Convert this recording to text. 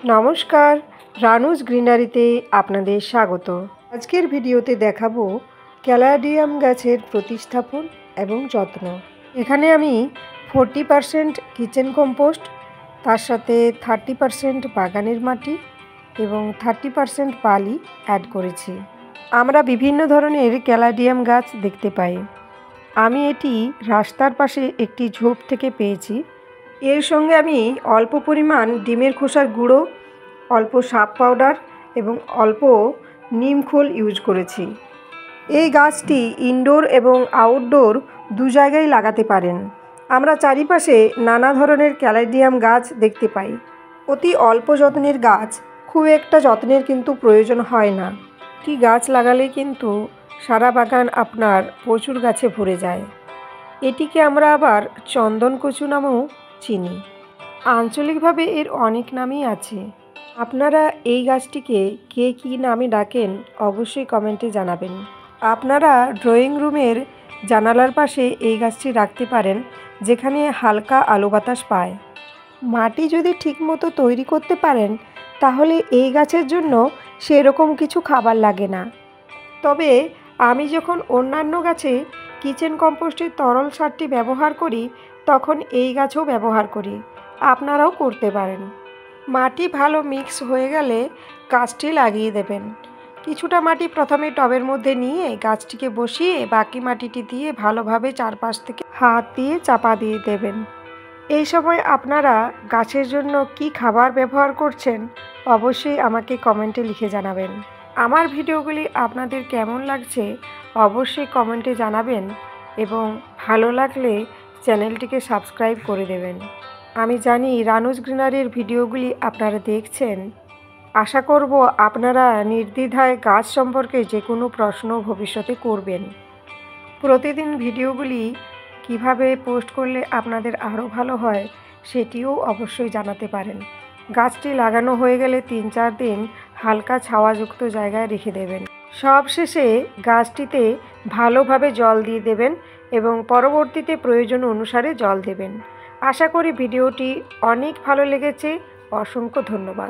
নমস্কার, রানুজ গ্রিনারিতে আপনাদের স্বাগত। আজকের ভিডিওতে দেখাবো ক্যালাডিয়াম গাছের প্রতিস্থাপন এবং যত্ন। এখানে আমি 40% কিচেন কম্পোস্ট, তার সাথে 30% বাগানের মাটি এবং 30% বালি অ্যাড করেছি। আমরা বিভিন্ন ধরনের ক্যালাডিয়াম গাছ দেখতে পাই। আমি এটি রাস্তার পাশে একটি ঝোপ থেকে পেয়েছি। এর সঙ্গে আমি অল্প পরিমাণ ডিমের খোসার গুঁড়ো, অল্প সাপ পাউডার এবং অল্প নিম খোল ইউজ করেছি। এই গাছটি ইনডোর এবং আউটডোর দু জায়গায় লাগাতে পারেন। আমরা চারিপাশে নানা ধরনের ক্যালাডিয়াম গাছ দেখতে পাই। অতি অল্প যত্নের গাছ, খুব একটা যত্নের কিন্তু প্রয়োজন হয় না। একটি গাছ লাগালে কিন্তু সারা বাগান আপনার প্রচুর গাছে ভরে যায়। এটিকে আমরা আবার চন্দনকচু নামেও চিনি। আঞ্চলিকভাবে এর অনেক নামই আছে। আপনারা এই গাছটিকে কে কী নামে ডাকেন অবশ্যই কমেন্টে জানাবেন। আপনারা ড্রয়িং রুমের জানালার পাশে এই গাছটি রাখতে পারেন, যেখানে হালকা আলো বাতাস পায়। মাটি যদি ঠিকমতো তৈরি করতে পারেন তাহলে এই গাছের জন্য সেরকম কিছু খাবার লাগে না। তবে আমি যখন অন্যান্য গাছে কিচেন কম্পোস্টের তরল সারটি ব্যবহার করি, তখন এই গাছও ব্যবহার করি। আপনারাও করতে পারেন। মাটি ভালো মিক্স হয়ে গেলে গাছটি লাগিয়ে দেবেন। কিছুটা মাটি প্রথমে টবের মধ্যে নিয়ে গাছটিকে বসিয়ে বাকি মাটিটি দিয়ে ভালোভাবে চারপাশ থেকে হাত দিয়ে চাপা দিয়ে দেবেন। এই সময় আপনারা গাছের জন্য কি খাবার ব্যবহার করছেন অবশ্যই আমাকে কমেন্টে লিখে জানাবেন। আমার ভিডিওগুলি আপনাদের কেমন লাগছে অবশ্যই কমেন্টে জানাবেন এবং ভালো লাগলে চ্যানেলটিকে সাবস্ক্রাইব করে দেবেন। আমি জানি রানুজ গ্রিনারির ভিডিওগুলি আপনারা দেখছেন। আশা করব আপনারা নির্দ্বিধায় গাছ সম্পর্কে যে কোনো প্রশ্ন ভবিষ্যতে করবেন। প্রতিদিন ভিডিওগুলি কিভাবে পোস্ট করলে আপনাদের আরও ভালো হয় সেটিও অবশ্যই জানাতে পারেন। গাছটি লাগানো হয়ে গেলে 3-4 দিন হালকা ছাওয়াযুক্ত জায়গায় রেখে দেবেন। সবশেষে গাছটিতে ভালোভাবে জল দিয়ে দেবেন এবং পরবর্তীতে প্রয়োজন অনুসারে জল দেবেন। আশা করি ভিডিওটি অনেক ভালো লেগেছে। অসংখ্য ধন্যবাদ।